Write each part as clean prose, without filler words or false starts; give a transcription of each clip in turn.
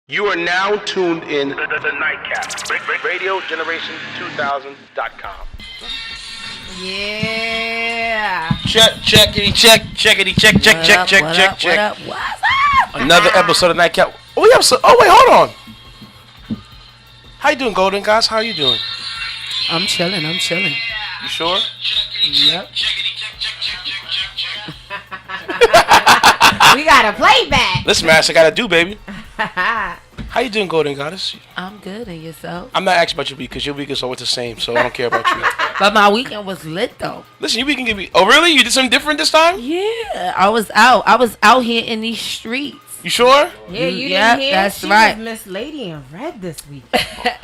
You are now tuned in to the Nightcap. Radio Generation 2000.com. Yeah. Checkity check. What up? Another episode of Nightcap. Oh, wait, hold on. How you doing, Golden guys? How you doing? I'm chilling. You sure? Yep. We got a playback. Listen, man, I gotta do, baby. How you doing, Golden Goddess? I'm good, and yourself? I'm not asking about your week because your week is always the same, so I don't care about you. But my weekend was lit, though. Listen, your weekend can be. Oh, really? You did something different this time? Yeah, I was out here in these streets. You sure? Yeah, you didn't hear? That's she right. was Miss Lady in Red this week.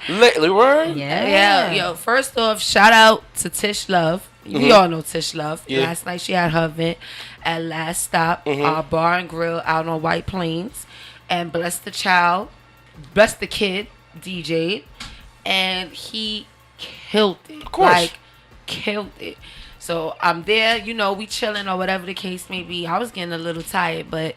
Lately, word? Yeah. Yo, first off, shout out to Tish Love. We all know Tish Love. Yeah. Last night she had her event at Last Stop, Bar and Grill out on White Plains. And bless the kid, DJ'd. And he killed it. Of course. Like, killed it. So I'm there, we chilling or whatever the case may be. I was getting a little tired, but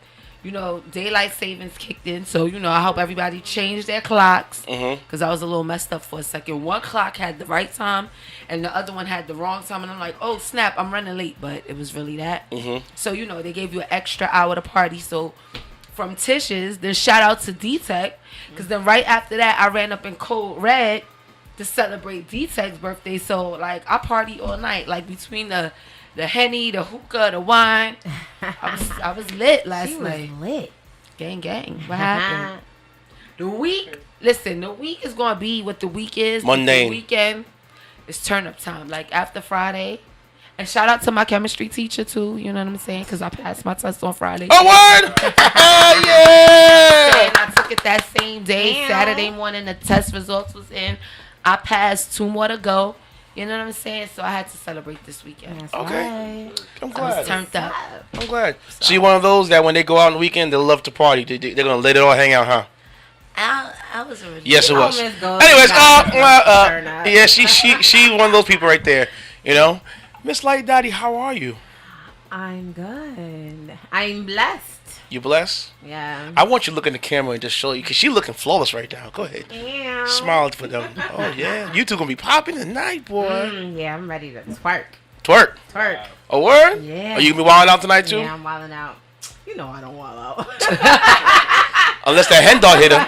daylight savings kicked in, so I hope everybody changed their clocks because I was a little messed up for a second. One clock had the right time, and the other one had the wrong time, and I'm like, oh snap, I'm running late, but it was really that. So they gave you an extra hour to party. So from Tish's, then shout out to D-Tech, because then right after that, I ran up in Code Red to celebrate D-Tech's birthday. So like I party all night, like between the Henny, the hookah, the wine. I was lit last night. Lit. Gang. What happened? The week is going to be what the week is. Mundane. The weekend is turn up time. Like after Friday. And shout out to my chemistry teacher too. You know what I'm saying? Because I passed my test on Friday. Oh, word! Yeah! And I took it that same day. Damn. Saturday morning, the test results was in. I passed, 2 more to go. You know what I'm saying? So I had to celebrate this weekend. That's Okay. right. I'm I glad. was turned up. I'm glad. So you're one of those that when they go out on the weekend, they love to party. They're going to let it all hang out, huh? I was already. Yes, it was. Miss Gold. Anyways, Turn up. yeah, she one of those people right there, Miss Light Daddy, how are you? I'm good. I'm blessed. You blessed? Yeah. I want you to look in the camera and just show you, because she looking flawless right now. Go ahead. Yeah. Smile for them. Oh, yeah. You two going to be popping tonight, boy. Yeah, I'm ready to twerk. Twerk. A word? Yeah. Are you going to be wilding out tonight, too? Yeah, I'm wilding out. You know I don't wild out. Unless that hen dog hit her.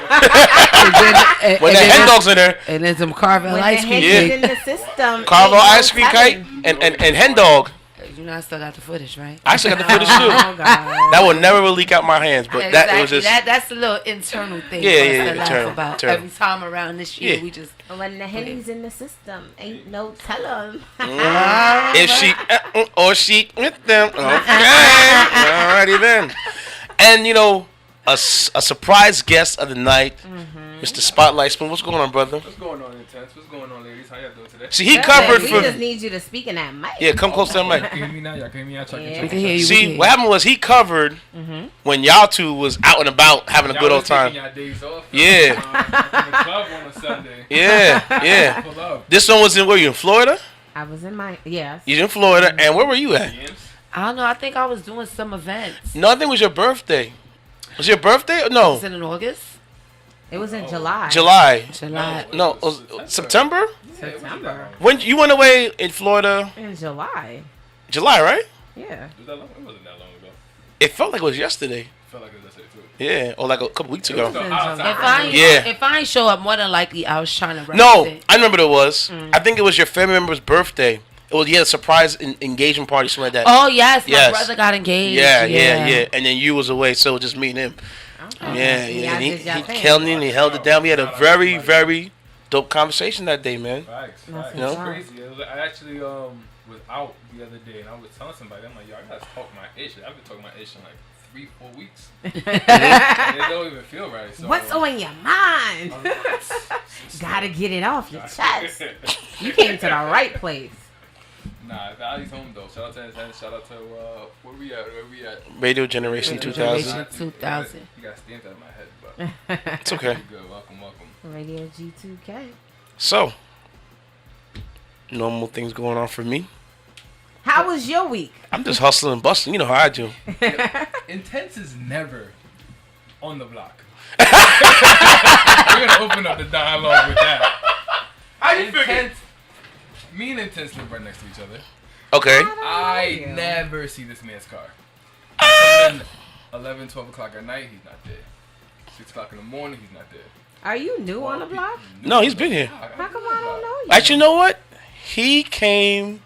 When that hen dog's in there. And then some Carvel When ice the cream. head is in the system. Carvel ain't no ice cream kite telling. and hen dog. I still got the footage, right? I still got the footage, too. Oh, God. That will never leak out my hands, but that was just... That's a little internal thing. Yeah, for us yeah, to laugh internal, about. internal. Every time around this year, we just... When the henny's in the system, ain't no telling. If she or she with them, okay, alrighty then. And a surprise guest of the night, Mr. Spotlight Smoove. What's going on, brother? What's going on, Intense? What's going on, ladies? How y'all doing today? See, he covered We for. just need you to speak in that mic. Yeah, come close to the mic. Can you hear me now? Y'all can hear me now? Check Yeah. it. We can hear you. See, what happened was he covered when y'all two was out and about having a good old time. Y'all days off. Yeah. In the club on a Sunday. Yeah. Pull up. This one was in where you in Florida? I was in my, yes. You in Florida, and where were you at? I don't know. I think I was doing some events. No, I think it was your birthday. Was it your birthday? Or no, Was it in August? It was in July. July. July. No, it was September. September. When you went away in Florida? In July. July, right? Yeah. Was that long? It wasn't that long ago. It felt like it was yesterday. I felt like it was yesterday too. Yeah, or like a couple weeks ago. was in If I ain't show up, more than likely I was trying to No, represent. I remember what it was. I think it was your family member's birthday. It was a surprise engagement party, something like that. Oh yes, my Yes. brother got engaged. Yeah. And then you was away, so just me and him. Yeah. And he killed me and he held it down. We had a very, very dope conversation that day, man. Facts. That's You know? It's crazy. It was, I actually was out the other day and I was telling somebody, I'm like, yo, I gotta talk my ish. I've been talking my ish in like 3-4 weeks. And it don't even feel right. So, What's on your mind? Gotta get it off your chest. You came to the right place. Nah, Valley's home though. Shout out to Intense. Shout out to where we at? Radio Generation 2000. Generation 2000. You got stamped out of my head, but It's okay. good. Welcome. Radio G2K. So, normal things going on for me. How was your week? I'm just hustling and busting. You know how I do. Intense is never on the block. tenants live right next to each other. Okay. I never see this man's car. And then 11, 12 o'clock at night, he's not there. 6 o'clock in the morning, he's not there. Are you new on the block? No, he's been here. How come I don't know you? Actually, you know what? He came.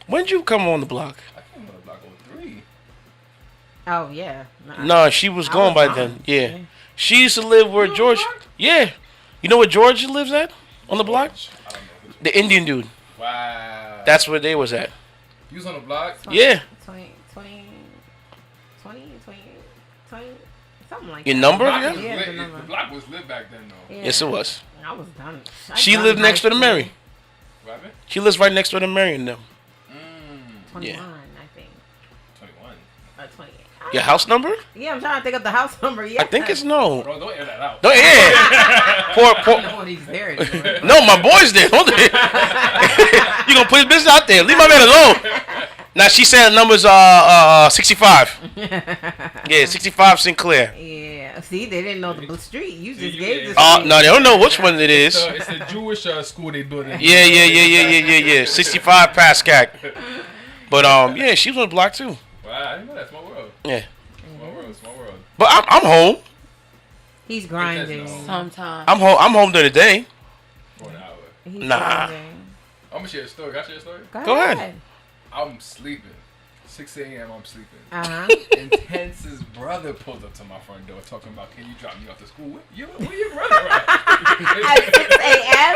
When did you come on the block? I came on the block 03. Oh, yeah. No, she was gone by then. Yeah. She used to live where George. Yeah. You know where George lives at? On the block? I don't know. The Indian dude. Wow. That's where they was at. You was on the block? Yeah. 20, something like Your that. number? The block, Yeah. was Yeah, lit. the number. The block was lit back then, though. Yeah. Yes, it was. I was done. She lived next to the Mary. What happened? She lives right next to the Mary and them. 21, Yeah. I think. 21. Or 28. Your house number? Yeah, I'm trying to think of the house number. Yeah. I think it's no. Bro, don't air that out. Don't, yeah. Poor. Nobody's there anymore. No, my boy's there. Hold it. You gonna put his business out there? Leave my man alone. Now she said the number's 65. Yeah, 65 Sinclair. Yeah. See, they didn't know the street. You just you gave did. the street. No, they don't know which one it is. It's a Jewish school they built in. Yeah. 65 Pascack. But yeah, she was on the block too. Wow, I didn't know that. Small world. Yeah. Small world. But I'm home. He's grinding. Sometimes. I'm home during the day. For an hour. He's Nah. grinding. I'm gonna share a story. Can I share a story? Go ahead. I'm sleeping. 6 a.m. I'm sleeping. Uh-huh. Intense's brother pulled up to my front door talking about, can you drop me off to school? Where your brother at? At 6 a.m.?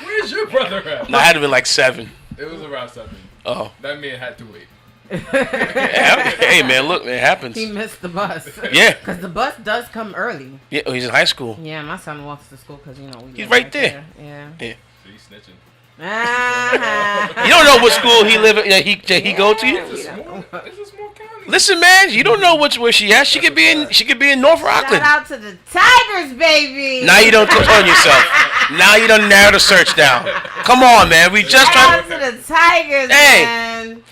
Where's your brother at? No, I had to be like 7. It was around 7. Oh. That man had to wait. Hey man, look, it happens. He missed the bus. Yeah. Because the bus does come early. Yeah, oh, he's in high school. Yeah, my son walks to school because, we He's live right there. Yeah. Yeah. So he's snitching. Ah. You don't know what school he live. He go to. It's a small county. Listen, man, you don't know where she at. She could be in North Shout Rockland. out to the Tigers, baby. Now you don't on yourself. Now you don't narrow the search down. Come on, man. We just Shout out trying. to the Tigers, Hey. man.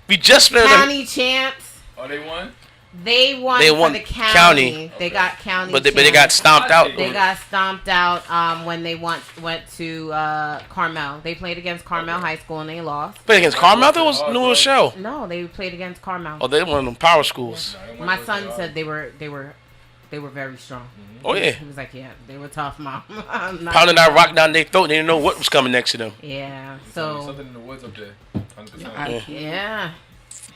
We just spent. County champs. Oh, they won? They won They for won the county. county. They got county. But they got champs. stomped out. They got stomped out when they went to Carmel. They played against Carmel High School and they lost. Played against Carmel. That was New Rochelle. No, they played against Carmel. Oh, they one of them power schools. My son said they were very strong. Oh yeah. He was like, yeah, they were tough, mom. I'm not- Pounding that rock down their throat. They didn't know what was coming next to them. Yeah. Something So in the woods up there. 100%. yeah.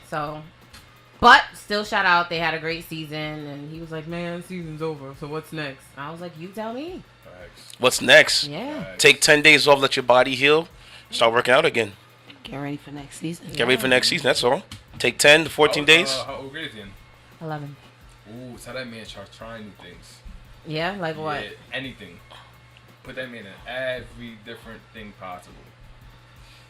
So, but still, shout out. They had a great season, and he was like, man, season's over. So what's next? I was like, you tell me. Facts. What's next? Yeah. Facts. Take 10 days off. Let your body heal. Start working out again. Get ready for next season. Get ready for next season. That's all. Take 10 to 14 days. How old is he? 11. Ooh, so that man starts trying new things. Yeah, like what? Yeah, anything. Put that man in every different thing possible.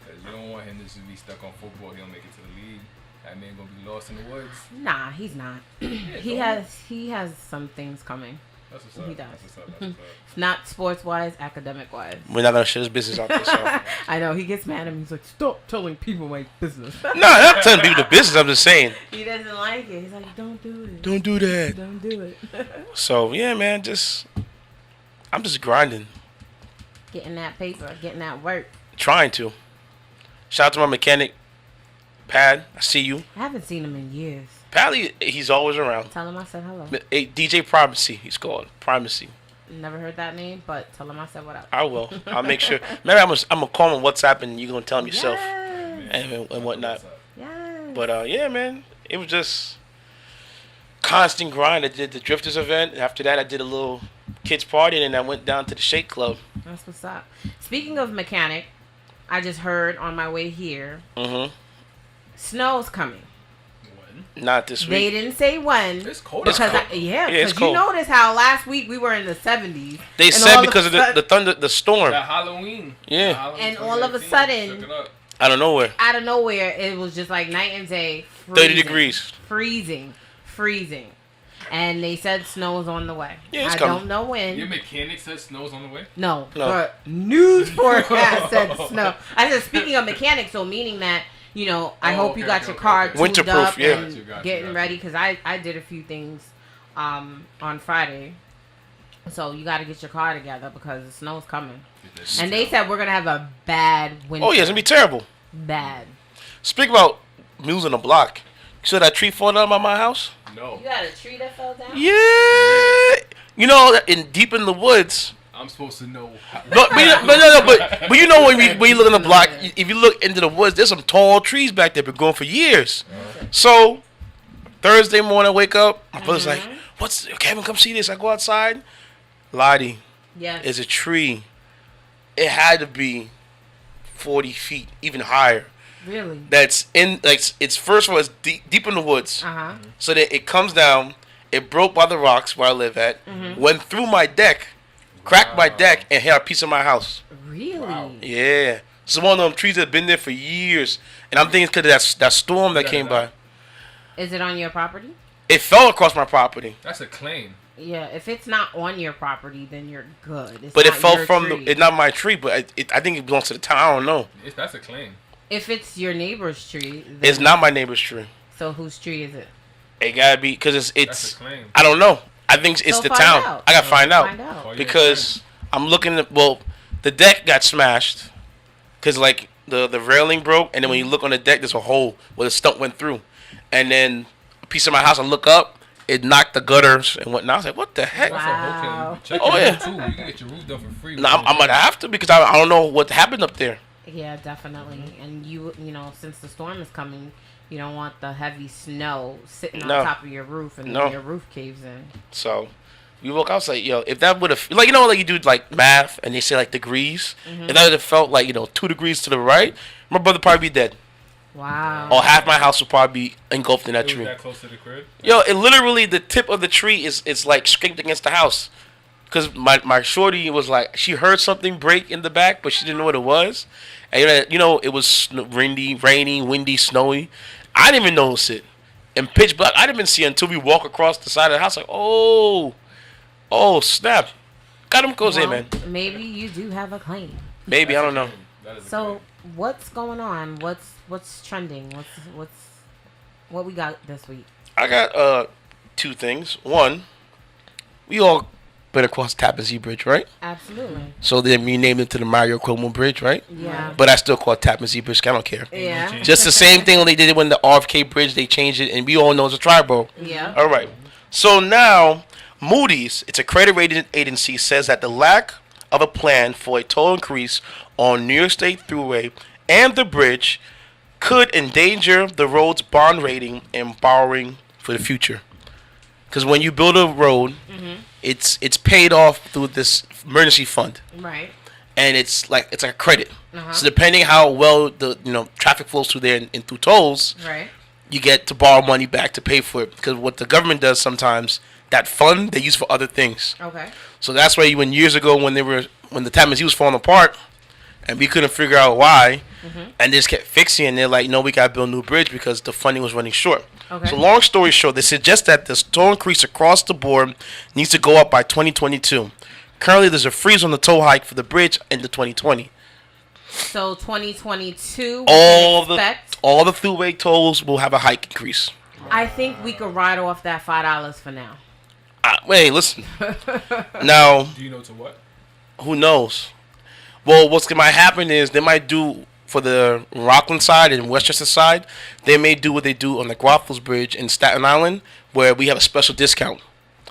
Because you don't want him to just be stuck on football. He don't make it to the league. That man gonna be lost in the woods. Nah, he's not. he has some things coming. That's what's up. He does. That's what's up. That's what's up. Not sports wise, academic wise. We're not going to share his business out there. So. I know he gets mad at me. He's like, "Stop telling people my business." No, I'm not telling people the business. I'm just saying. He doesn't like it. He's like, "Don't do it. Don't do that. Don't do it." So, yeah, man, I'm just grinding. Getting that paper, getting that work. Trying to. Shout out to my mechanic, Pad. I see you. I haven't seen him in years. Paddy, he's always around. Tell him I said hello. Hey, DJ Primacy, he's called. Primacy. Never heard that name, but tell him I said what up. I will. I'll make sure. Maybe I'm gonna call him on WhatsApp and you're gonna tell him yourself Yes. and whatnot. Yes. But yeah, man, it was just constant grind. I did the Drifters event. After that, I did a little kids party, and then I went down to the Shake Club. That's what's up. Speaking of mechanic, I just heard on my way here, snow's coming. When? Not this They week. didn't say when. It's cold. Because cold. because it's you cold. notice how last week we were in the 70s. They and said all because of the thunder, the storm. That Halloween. Yeah. That Halloween And all of a 2018 sudden- shook it up. Out of nowhere. Out of nowhere, it was just like night and day. 30 degrees. Freezing. And they said snow's on the way. Yeah, it's I coming. don't know when. Your mechanic said snow's on the way? No. No. But news forecast said snow. I said, speaking of mechanics, so meaning that, I hope you got your car tuned Winterproof, up yeah. and Got you. getting ready. Because I did a few things on Friday. So you got to get your car together because the snow's coming. And they said we're going to have a bad winter. Oh, yeah, it's going to be terrible. Bad. Speak about mules on the block. You saw that tree fall down by my house? No. You got a tree that fell down? Yeah. You know, deep in the woods. I'm supposed to know. But you know when you look in the block, if you look into the woods, there's some tall trees back there been growing for years. So Thursday morning, I wake up, my brother's like, Kevin, come see this. I go outside. Lottie, yes. It's a tree. It had to be 40 feet, even higher. Really? That's in, like, it's first of all, it's deep in the woods. Uh-huh. So that it comes down, it broke by the rocks where I live at, went through my deck, cracked my deck, and hit a piece of my house. Really? Wow. Yeah. So one of them trees that have been there for years. And I'm thinking it's because of that storm that came by. Is it on your property? It fell across my property. That's a claim. Yeah, if it's not on your property, then you're good. It's But it not fell your from tree. it's not my tree, but I think it belongs to the town. I don't know. That's a claim. If it's your neighbor's tree, then It's not my neighbor's tree. So whose tree is it? It gotta be because it's That's a claim. I don't know. I think it's So the find town. out. I gotta find out. Oh, yeah, Because I'm looking at, well, the deck got smashed because like the railing broke, and then when you look on the deck, there's a hole where the stump went through, and then a piece of my house, I look up, it knocked the gutters and whatnot. I was like, what the heck? That's Wow. a whole claim. Check Oh, your yeah. roof too. You can get your roof done for free. No, I'm gonna have to because I don't know what happened up there. Yeah, definitely. And you know, since the storm is coming, you don't want the heavy snow sitting No. on top of your roof and No. then your roof caves in. So we woke out, I was like, yo, if that would have, like, you know, like you do like math and they say like degrees, if that would have felt like, 2 degrees to the right, my brother probably be dead. Wow. Or half my house would probably be engulfed in that It was tree. that close to the crib? Yo, it literally, the tip of the tree is like scraped against the house. Because my shorty was like, she heard something break in the back, but she didn't know what it was. And it was rainy, windy, snowy. I didn't even notice it. And pitch black, I didn't even see it until we walk across the side of the house. Like, oh, snap. Got him goes in, man. Maybe you do have a claim. Maybe, I don't know. That is a So claim. what's going on? What's trending? What we got this week? I got 2 things. One, we all been across the Tappen Bridge, right? Absolutely. So they renamed it to the Mario Cuomo Bridge, right? Yeah. But I still call it Tappen Bridge. I don't care. Yeah. Just the same thing when they did it when the RFK Bridge, they changed it, and we all know it's a tribal. Yeah. All right. So now, Moody's, it's a credit rating agency, says that the lack of a plan for a toll increase on New York State Thruway and the bridge could endanger the road's bond rating and borrowing for the future. Because when you build a road, it's paid off through this emergency fund, Right. and it's like a credit. So depending how well the traffic flows through there and through tolls, Right. you get to borrow money back to pay for it. Because what the government does sometimes, that fund they use for other things. Okay. So that's why when years ago when the Tappen was falling apart, and we couldn't figure out why, and they just kept fixing it, and they're like, no, we gotta build a new bridge because the funding was running short. Okay. So long story short, they suggest that the toll increase across the board needs to go up by 2022. Currently, there's a freeze on the toll hike for the bridge into 2020. So 2022. All the throughway tolls will have a hike increase. I think we could write off that $5 for now. Wait, listen. Now, Do you know to what? who knows? Well, what's might happen is they might do for the Rockland side and Westchester side, they may do what they do on the Guathles Bridge in Staten Island, where we have a special discount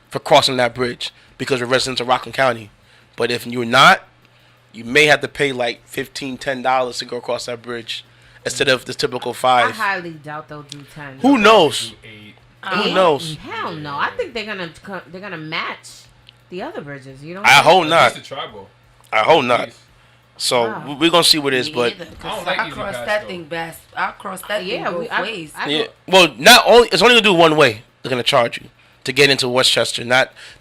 for crossing that bridge because we're residents of Rockland County. But if you're not, you may have to pay like $10 to go across that bridge instead of the typical I $5. highly doubt they'll do 10. Who knows? Do 8. Who knows? Hell no. I think they're gonna match the other bridges. You know. I hope At not. least the tribal. I hope not. Please. So Wow. we're gonna see what it is, Me but either, 'cause I don't like I easy crossed pass, that though. thing best. I crossed that thing Yeah, both ways. yeah. Well, it's only gonna do one way. They're gonna charge you to get into Westchester.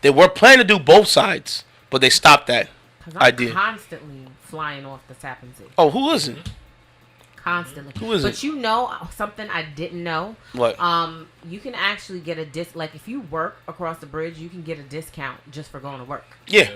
They were planning to do both sides, but they stopped that. I'm idea. constantly flying off the Tappen. Oh, who isn't? Constantly. Who is but it? you know something I didn't know. What? You can actually get a like if you work across the bridge, you can get a discount just for going to work. Yeah,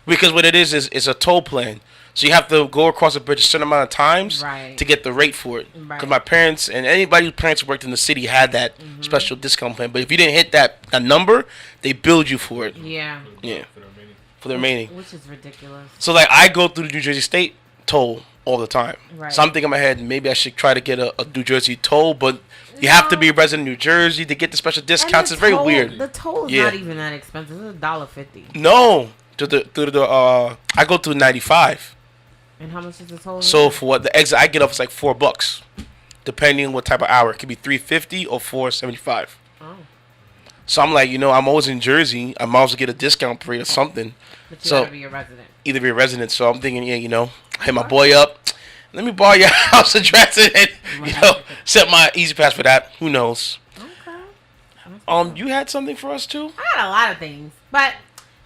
because what it is it's a toll plan. So you have to go across the bridge a certain amount of times Right. to get the rate for it. Right. Because my parents and anybody whose parents worked in the city had that special discount plan. But if you didn't hit that number, they billed you for it. Yeah. Yeah. For the remaining. for the remaining. Which is ridiculous. So like I go through the New Jersey State toll all the time. Right. So I'm thinking in my head maybe I should try to get a New Jersey toll, but you have to be a resident of New Jersey to get the special discounts. It's very weird. The toll is not even that expensive. It's $1.50. No, I go through 95. And how much is the toll? So for what the exit I get off is like $4, depending on what type of hour. It could be $3.50 or $4.75. Oh. So I'm like, I'm always in Jersey. I might as well get a discount rate or something. But you gotta be a resident. Either be a resident. So I'm thinking, hit my boy up. Let me borrow your house address and set my Easy Pass for that. Who knows? Okay. You had something for us too? I had a lot of things, but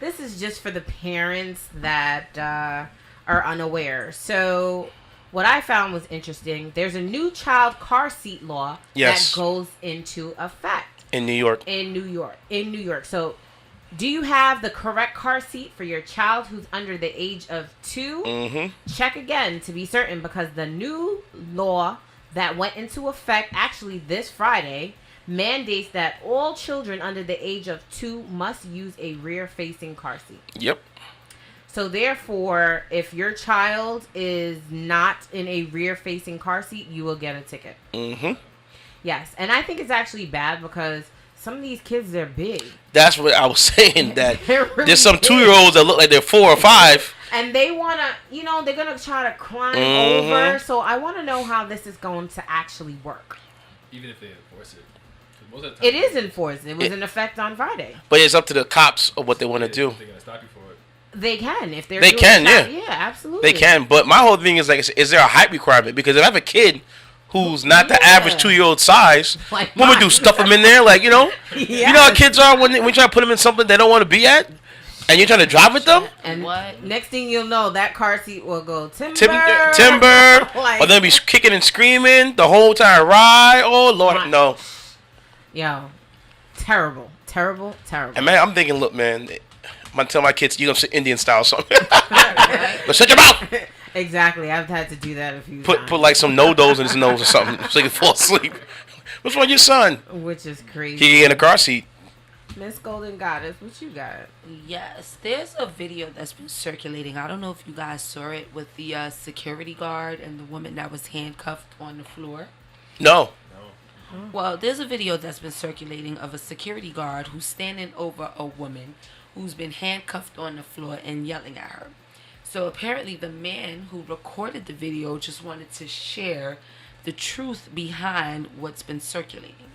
this is just for the parents that are unaware. So what I found was interesting. There's a new child car seat law that goes into effect. In New York. In New York. So do you have the correct car seat for your child who's under the age of 2? Mm-hmm. Check again to be certain, because the new law that went into effect actually this Friday mandates that all children under the age of 2 must use a rear-facing car seat. Yep. So therefore, if your child is not in a rear-facing car seat, you will get a ticket. Mm-hmm. Yes, and I think it's actually bad because some of these kids, they're big. That's what I was saying, that really there's some big. 2-year-olds that look like they're 4 or 5. And they want to, they're going to try to climb over. So I want to know how this is going to actually work. Even if they enforce it. Most of the time, It is enforced. It was in effect on Friday. But it's up to the cops of what they want to do. They're going to stop you for it. They can. If they're They doing can, that. yeah. Yeah, absolutely. They can. But my whole thing is, like, is there a height requirement? Because if I have a kid who's not the average 2-year-old size, Like what we do, stuff them in there? Like, you know Yes. how kids are when you try to put them in something they don't want to be at? And you're trying to drive with them? And What? next thing you'll know, that car seat will go timber. Timber. Or they'll be kicking and screaming the whole time ride. Oh, Lord, no. Yo, terrible. And man, I'm thinking, look, man, I'm going to tell my kids, you're going to sit Indian style or something. But shut your mouth. Exactly. I've had to do that a few times. Put like some no-dos in his nose or something so he can fall asleep. What's wrong with your son? Which is crazy. He can get in a car seat. Miss Golden Goddess, what you got? Yes, there's a video that's been circulating. I don't know if you guys saw it, with the security guard and the woman that was handcuffed on the floor. No. Well, there's a video that's been circulating of a security guard who's standing over a woman who's been handcuffed on the floor and yelling at her. So apparently the man who recorded the video just wanted to share the truth behind what's been circulating.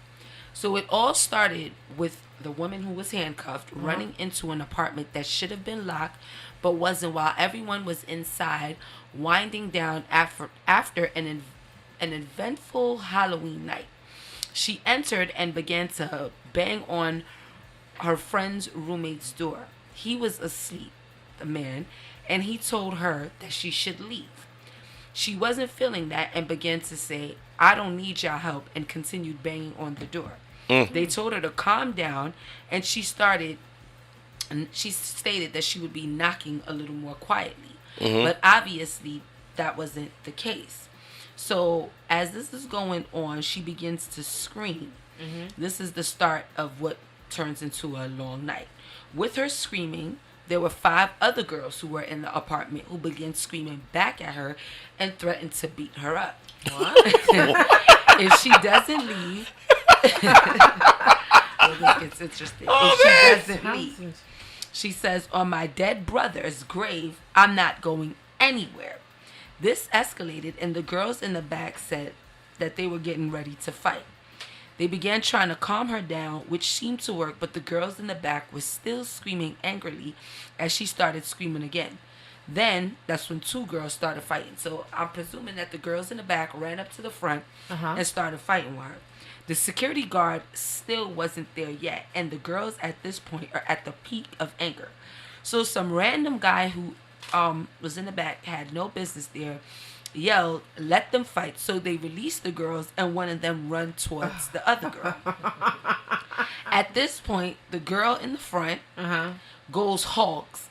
So it all started with the woman who was handcuffed running into an apartment that should have been locked but wasn't, while everyone was inside winding down after an eventful Halloween night. She entered and began to bang on her friend's roommate's door. He was asleep, the man, and he told her that she should leave. She wasn't feeling that and began to say, "I don't need your help," and continued banging on the door. They told her to calm down, and she stated that she would be knocking a little more quietly. But obviously that wasn't the case. So as this is going on, she begins to scream. This is the start of what turns into a long night. With her screaming, there were 5 other girls who were in the apartment who began screaming back at her and threatened to beat her up. What? If she doesn't leave, well, this gets interesting. If she doesn't leave, she says, "On my dead brother's grave, I'm not going anywhere." This escalated, and the girls in the back said that they were getting ready to fight. They began trying to calm her down, which seemed to work, but the girls in the back were still screaming angrily as she started screaming again. Then, that's when 2 girls started fighting. So, I'm presuming that the girls in the back ran up to the front and started fighting with her. The security guard still wasn't there yet, and the girls at this point are at the peak of anger. So, some random guy who was in the back, had no business there, yelled, "Let them fight." So they released the girls, and one of them run towards the other girl. At this point, the girl in the front goes Hulks.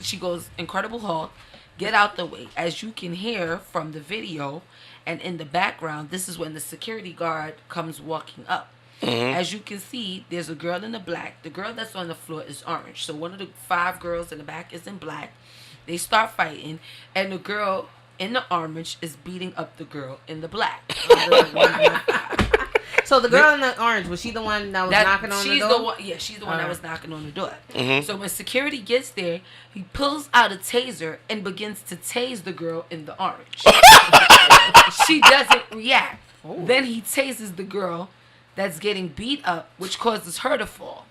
She goes Incredible Hulk. Get out the way. As you can hear from the video and in the background, this is when the security guard comes walking up. As you can see, there's a girl in the black. The girl that's on the floor is orange. So one of the 5 girls in the back is in black. They start fighting, and the girl in the orange is beating up the girl in the black. So the girl in the orange, was she the one that was knocking on the door? She's the one that was knocking on the door. So when security gets there, he pulls out a taser and begins to tase the girl in the orange. She doesn't react. Ooh. Then he tases the girl that's getting beat up, which causes her to fall.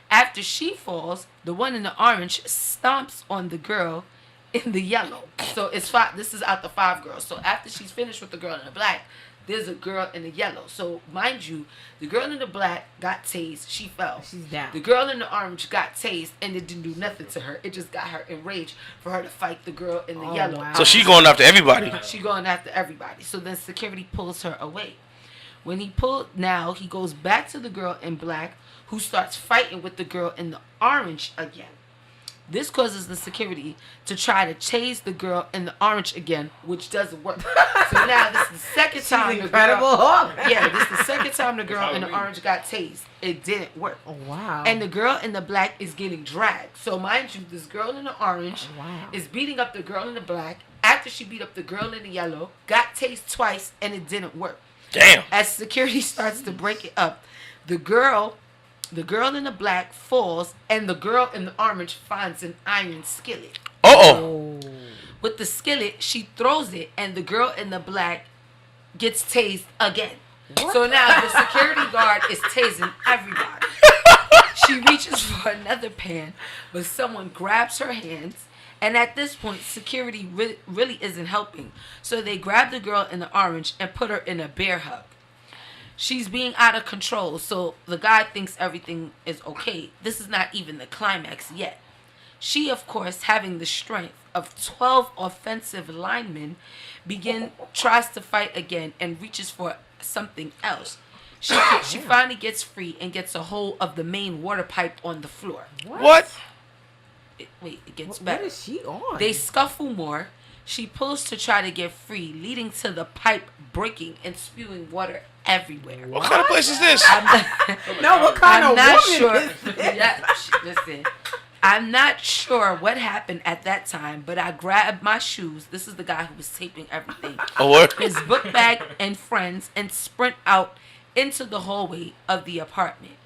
After she falls, the one in the orange stomps on the girl in the yellow. So it's 5. This is out the 5 girls. So after she's finished with the girl in the black, there's a girl in the yellow. So mind you, the girl in the black got tased. She fell. She's down. The girl in the orange got tased, and it didn't do nothing to her. It just got her enraged for her to fight the girl in the yellow. Wow. So she going after everybody. She going after everybody. So then security pulls her away. When he goes back to the girl in black, who starts fighting with the girl in the orange again. This causes the security to try to chase the girl in the orange again, which doesn't work. So now this is the second time the girl. This is the second time the girl in the orange got tased. It didn't work. Oh, wow. And the girl in the black is getting dragged. So mind you, this girl in the orange is beating up the girl in the black. After she beat up the girl in the yellow, got tased twice, and it didn't work. Damn. As security starts to break it up, the girl in the black falls, and the girl in the orange finds an iron skillet. Uh-oh. With the skillet, she throws it, and the girl in the black gets tased again. What? So now the security guard is tasing everybody. She reaches for another pan, but someone grabs her hands. And at this point, security really isn't helping. So they grab the girl in the orange and put her in a bear hug. She's being out of control, so the guy thinks everything is okay. This is not even the climax yet. She, of course, having the strength of 12 offensive linemen, tries to fight again and reaches for something else. She finally gets free and gets a hold of the main water pipe on the floor. What? It gets better. What is she on? They scuffle more. She pulls to try to get free, leading to the pipe breaking and spewing water everywhere. What kind of place is this? What kind of woman is this? Listen, I'm not sure what happened at that time, but I grabbed my shoes. This is the guy who was taping everything. His book bag and friends, and sprint out into the hallway of the apartment.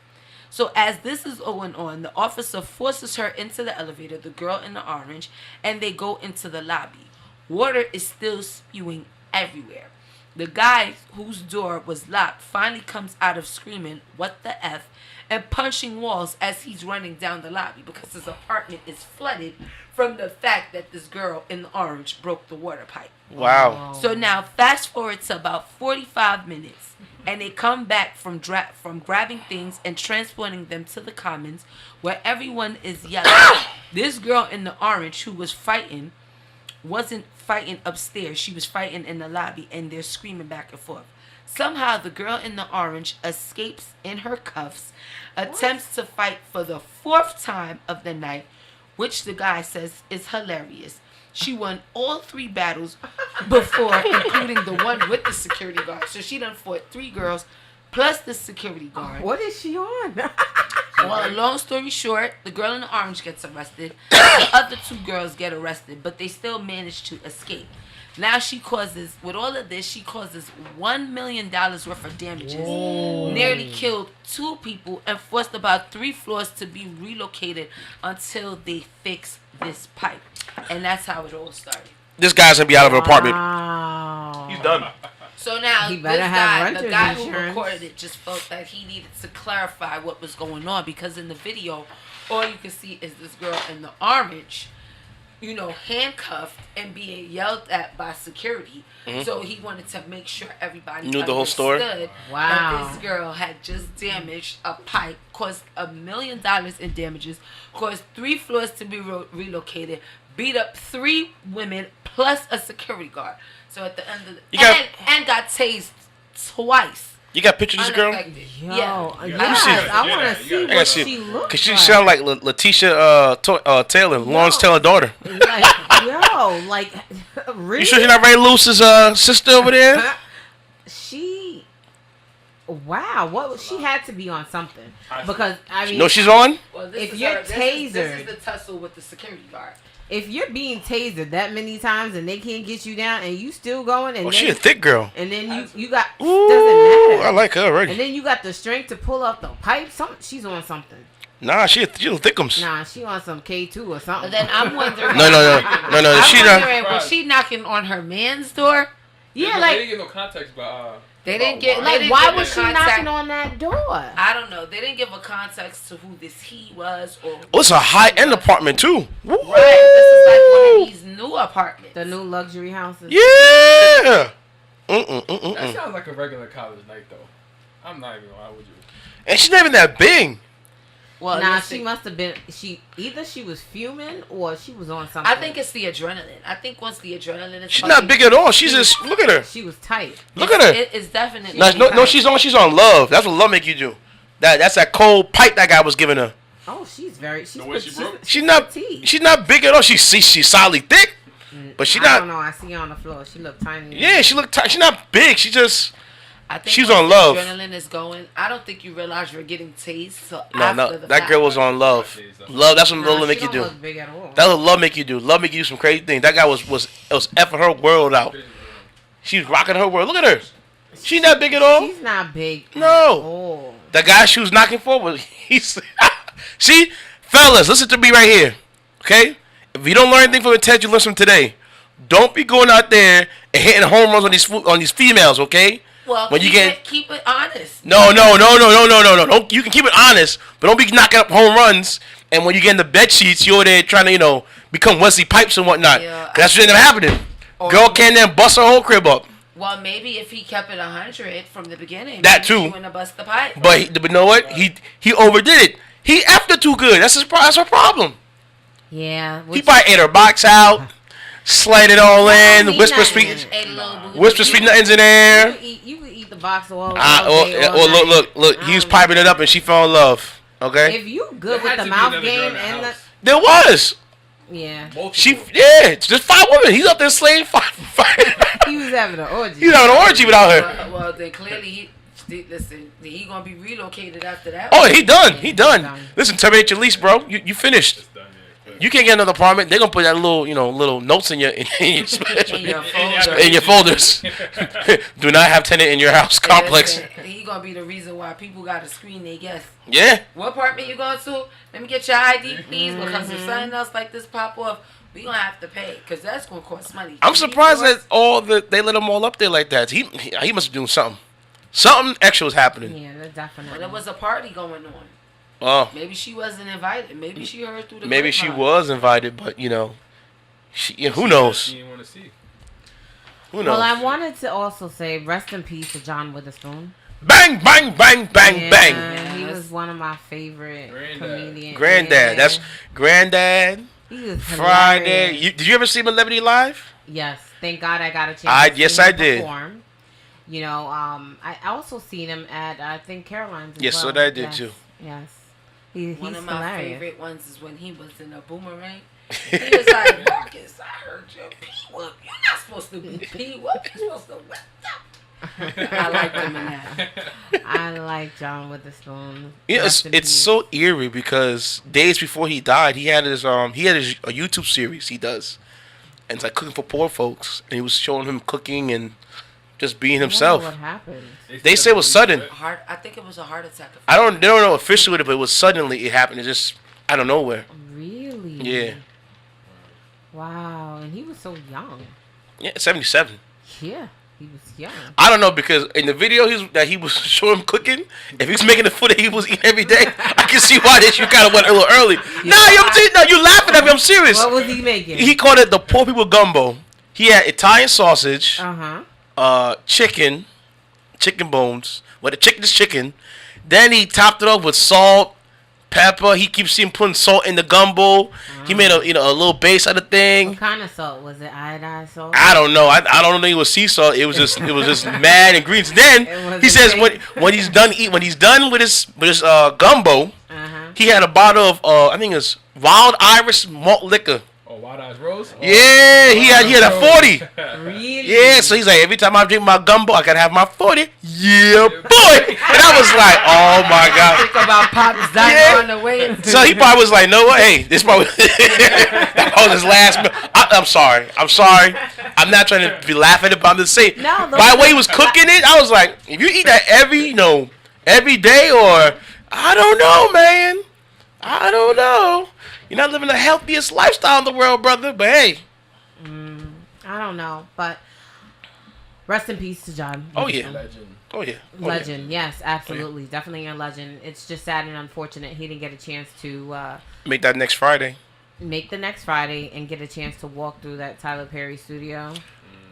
So as this is going on, the officer forces her into the elevator, the girl in the orange, and they go into the lobby. Water is still spewing everywhere. The guy whose door was locked finally comes out of screaming, "What the F?" and punching walls as he's running down the lobby because his apartment is flooded from the fact that this girl in the orange broke the water pipe. Wow. So now fast forward to about 45 minutes, and they come back from grabbing things and transporting them to the commons where everyone is yelling. This girl in the orange who was fighting wasn't fighting upstairs. She was fighting in the lobby, and they're screaming back and forth. Somehow the girl in the orange escapes in her cuffs, attempts to fight for the 4th time of the night, which the guy says is hilarious. She won all 3 battles before, including the one with the security guard. So she done fought 3 girls plus the security guard. What is she on? Well, long story short, the girl in the orange gets arrested. The other 2 girls get arrested, but they still manage to escape. Now with all of this, she causes $1 million worth of damages. Whoa. Nearly killed 2 people and forced about 3 floors to be relocated until they fix this pipe. And that's how it all started. This guy's gonna be out of an apartment. He's done. So now he better have the guy insurance. who recorded it just felt that he needed to clarify what was going on, because in the video, all you can see is this girl in the orange, handcuffed and being yelled at by security. Mm-hmm. So he wanted to make sure everybody knew the whole story. That this girl had just damaged a pipe, caused $1 million in damages, caused 3 floors to be relocated, beat up 3 women plus a security guard. So at the end of and got tased twice. You got pictures of this girl? Yeah. I want to see what she looks like. Because she sound like Letitia Taylor, Lawrence Taylor's daughter. Really? You sure she's not Ray Lewis's sister over there? Wow, what she had to be on something because I mean, no, she's on. Well, if you're tasered, this is the tussle with the security guard. If you're being tasered that many times and they can't get you down and you still going, and she a thick girl. And then you got Ooh, doesn't matter. I like her already. And then you got the strength to pull up the pipe. She's on something. Nah, she thickums. Nah, she on some K2 or something. But then I'm wondering. No. I'm She wondering, was she knocking on her man's door? Yeah, they didn't give no context about. They didn't get like why was she knocking on that door? I don't know. They didn't give a context to who this he was or. Oh, it's a high end apartment too. Woo. Right. This is like one of these new apartments. The new luxury houses. Yeah. That sounds like a regular college night though. I'm not even gonna lie with you. And she's not even that big. Well, nah, she must have been. Either she was fuming or she was on something. I think it's the adrenaline. I think once the adrenaline is. She's not big at all. She's just look at her. She was tight. Look at her. It's definitely. No, she's on love. That's what love make you do. That's that cold pipe that guy was giving her. Oh, she's very. She's she's not big at all. She's solidly thick, but she's not. I don't know. I see her on the floor. She looked tiny. Yeah, she looked. She's not big. She just. I think she's on love. Adrenaline is going. I don't think you realize you're getting tased. So No. That girl was on love. Love. That's what love make you do. Big at all. That's what love make you do. Love make you do some crazy things. That guy was effing her world out. She's rocking her world. Look at her. She's not big at all. She's not big. No. The guy she was knocking for was See, fellas, listen to me right here. Okay? If you don't learn anything from the test, you learn from today. Don't be going out there and hitting home runs on these females, okay? Well, when keep it honest. No. Don't, you can keep it honest, but don't be knocking up home runs. And when you get in the bed sheets, you're there trying to, become Wesley Pipes and whatnot. Yeah, that's what ended up happening. Girl came there and bust her whole crib up. Well, maybe if he kept it 100 from the beginning, that too. He wouldn't have bust the pipe. But you know what? He overdid it. He effed it too good. That's her problem. Yeah. He probably ate her box out. Slide it all in, whisper sweet nothings in there. You could eat the box all Look. He was piping it up and she fell in love. Okay. If you good with the mouth game and the. There was. Yeah. Just 5 women. He's up there slaying 5. He was having an orgy. He was having an orgy without her. Well, then clearly he gonna be relocated after that. Oh, he done. Listen, terminate your lease, bro. You finished. You can't get another apartment. They're gonna put that little notes in your folders. Do not have tenant in your house complex. He gonna be the reason why people gotta screen their guests. Yeah. What apartment you going to? Let me get your ID, please, because if something else like this pop off, we gonna have to pay, because that's gonna cost money. I'm surprised that they let them all up there like that. He must be doing something. Something extra was happening. Yeah, that's definitely. But there was a party going on. Oh. Maybe she wasn't invited. Maybe she heard through the Maybe she grapevine. was invited, but who knows? She didn't want to see. Who knows? Well, I wanted to also say rest in peace to John Witherspoon. Bang, bang, bang, bang, bang. He was one of my favorite comedians. Granddad. That's Granddad. He was Friday. Did you ever see him in Levity Live? Yes. Thank God I got a chance Yes, I did. Perform. I also seen him at, I think, Caroline's as yes, well. so that I did too. Yes. He's one of my hilarious. favorite ones is when he was in a boomerang. He was like, Marcus, I heard your pee-whoop. You're not supposed to be pee-whoop. You're supposed to wet up. I like him in that. I like John Witherspoon. Yeah, it's so eerie because days before he died, he had his a YouTube series he does, and it's like cooking for poor folks, and he was showing him cooking and just being himself. What happened? They say it was sudden. I think it was a heart attack. They don't know officially what it, but it was suddenly it happened. It just out of nowhere. Really? Yeah. Wow, and he was so young. Yeah, 77. Yeah, he was young. I don't know because in the video that he was showing him cooking, if he was making the food that he was eating every day, I can see why this you kind of went a little early. No, you're laughing at me. I'm serious. What was he making? He called it the poor people gumbo. He had Italian sausage, chicken bones. Well, the chicken is chicken. Then he topped it off with salt, pepper. He keeps seeing putting salt in the gumbo. He made a little base of the thing. What kind of salt was it? Iodine salt? I don't know. I don't think it was sea salt. It was just mad ingredients. Then he says when he's done with his gumbo, he had a bottle of I think it's Wild Irish malt liquor. Oh, Wild Eyes Rose? Yeah, he had a 40. Really? Yeah, so he's like, every time I drink my gumbo, I gotta have my 40. Yeah, boy. And I was like, oh my God. Think about Pop's dying on the way. So he probably was like, no what? Hey, this probably that was his last meal. I'm sorry. I'm not trying to be laughing about the same. No, by the way he was cooking it, I was like, if you eat that every day, or I don't know, man. I don't know. You're not living the healthiest lifestyle in the world, brother. But hey. I don't know, but rest in peace to John. Oh yeah. Legend. Oh yeah. Legend, yes, absolutely. Definitely a legend. It's just sad and unfortunate he didn't get a chance to Make that next Friday. make the next Friday and get a chance to walk through that Tyler Perry studio,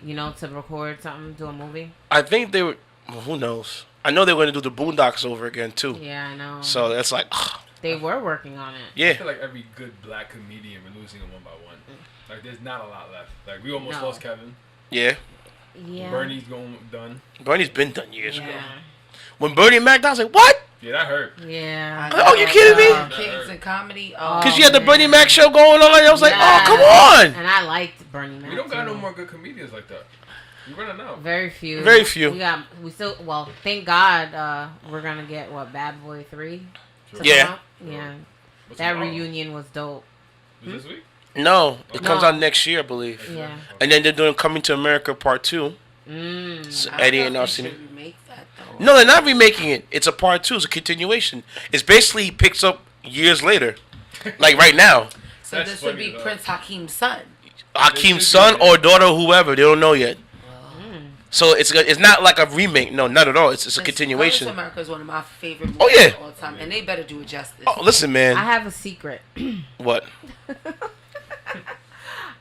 to record something, do a movie. I think they were, well, who knows? I know they were going to do the Boondocks over again too. Yeah, I know. So that's like, They were working on it. I yeah. feel like every good black comedian, we're losing them one by one. Like, there's not a lot left. Like, we almost lost Kevin. Yeah. Yeah. Bernie's done. Bernie's been done years ago. Yeah. When Bernie and Mac, I was like, what? Yeah, that hurt. Yeah. Oh, you kidding me? Kings and comedy. Because you had the Bernie man. Mac show going on. I was like, Yeah. oh, come on. And I liked Bernie Mac. We don't got too. no more good comedians like that. We're running out. Very few. Very few. Well, thank God we're going to get, Bad Boy 3? Sure. Yeah. Yeah. What's That tomorrow? reunion was dope. Was this week? No, it comes No. out next year, I believe. Yeah. And then they're doing Coming to America Part 2. So Eddie and Arsene. Remake that though. No, they're not remaking it. It's a Part 2. It's a continuation. It's basically he picks up years later. Like right now. So That's this would funny, be though. Prince Hakim's son. Hakeem's son or daughter, whoever. They don't know yet. So it's not like a remake. No, not at all. It's a continuation. Coming to America is one of my favorite movies Oh, yeah. of all time, and they better do it justice. Oh, listen, I man. have a secret. What?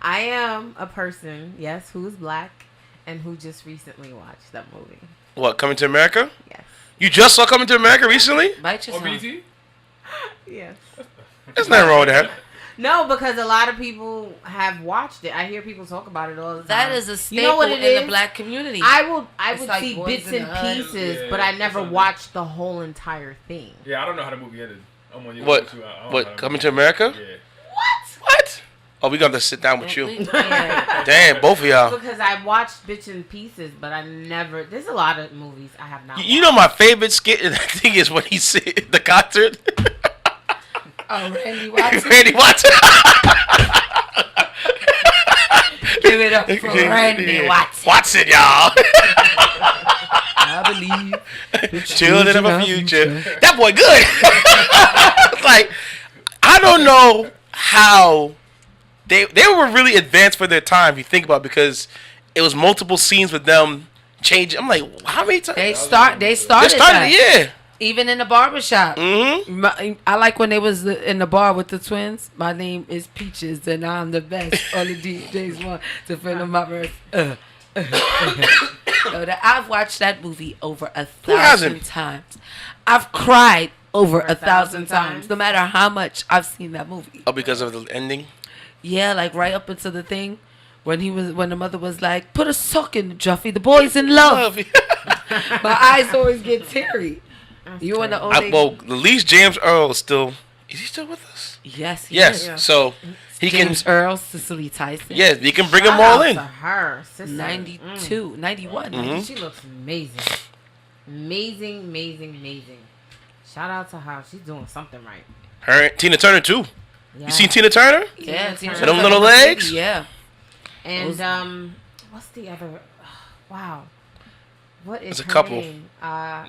I am a person, yes, who's black and who just recently watched that movie. What? Coming to America? Yes. You just saw Coming to America recently? Bite your Oh, tongue. BT? Yes. There's nothing wrong with that. No, because a lot of people have watched it. I hear people talk about it all the time. That is a staple You know what it in the is? black community. I It's would like see Boys bits in and the Hood. pieces, Yeah, but I yeah, never something. watched the whole entire thing. Yeah, I don't know how the movie ended. I'm on your What? too. I don't know how What? the Coming movie to America? ended. What? Oh, we gonna sit down with you. Yeah. Damn, both of y'all. Because I watched bits and pieces, but I never. There's a lot of movies I have not. You know my favorite skit in that thing is when he said the concert. Oh, Randy Watson. Randy Watson. Give it up for Randy Watson. Watson, y'all. I believe. Children of a future. That boy good. It's like, I don't know how they were really advanced for their time. If you think about it, because it was multiple scenes with them changing. I'm like, how many times? They started They started, that. yeah. Even in the barbershop. Mm-hmm. I like when they was in the bar with the twins. My name is Peaches, and I'm the best. All the DJs want to fill my verse. So I've watched that movie over 1,000 hasn't? times. I've cried over Over 1,000 1,000 times, no matter how much I've seen that movie. Oh, because of the ending? Yeah, like right up into the thing when the mother was like, "Put a sock in the Juffy. The boy's in love." My eyes always get teary. You and the old lady? Well, the least James Earl is still with us? Yes, Yes. is. So he James can. Earl, Cicely Tyson. Yeah, you can bring them Shout all out in. to her, sister. 92, 91. Mhm. She looks amazing. Amazing, amazing, amazing. Shout out to her. She's doing something right. Her and Tina Turner too. Yeah. You seen Tina Turner? Yeah, Tina Tina Turner. Them little legs? Yeah. And what's the other? Wow. What is There's a her couple. name?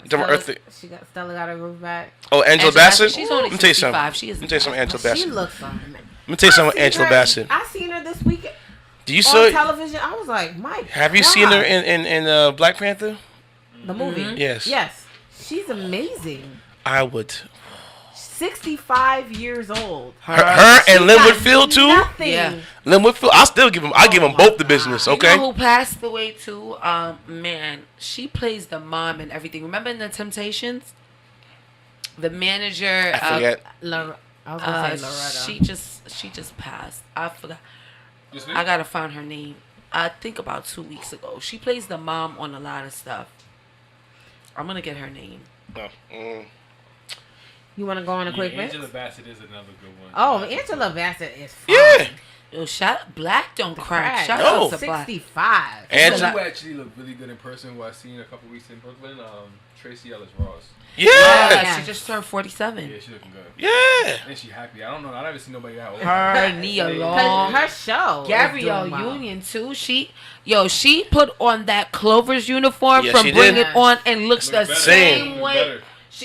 Different Stella got her roof back. Oh, Angela Bassett. She's only Let me tell you something. 65. She is. Let me tell you something, Angela She Bassett. looks amazing. Let me tell you something, Angela Bassett. I seen her this week Do you on saw? television. I was like, my Have you God. seen her in Black Panther? the movie? Yes. Yes. She's amazing. I would. 65 years old. Her and She Lynn got Whitfield too. Nothing. Yeah. Lynn Whitfield. I'll still give him. I give them both the business. Okay. You know who passed away too? Man, she plays the mom and everything. Remember in the Temptations? The manager. I forget. I was gonna say Loretta. She just passed. I forgot. This week? I gotta find her name. I think about 2 weeks ago. She plays the mom on a lot of stuff. I'm gonna get her name. No. You want to go on a quick minute? Angela Bassett is another good one. Oh, Angela Bassett is fine. Yeah. Yo, Black don't crack. Shout No. out to Black. 65. And who actually looked really good in person, who I seen a couple weeks in Brooklyn, Tracy Ellis Ross. yeah. She just turned 47. Yeah, she looking good. Yeah. And she happy. I don't know. I never seen nobody that old. Her Nia Long. Her show. Gabrielle is doing well. Union too. She put on that Clover's uniform Yeah, from she Bring did. It On and looks the better. same Look way. better.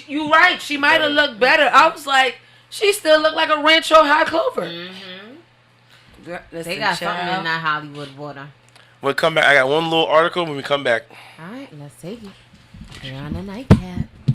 You right. She might have looked better. I was like, she still looked like a Rancho High Clover. They got something in that Hollywood water. When we come back, I got one little article when we come back. All right, let's take it. You're on the nightcap.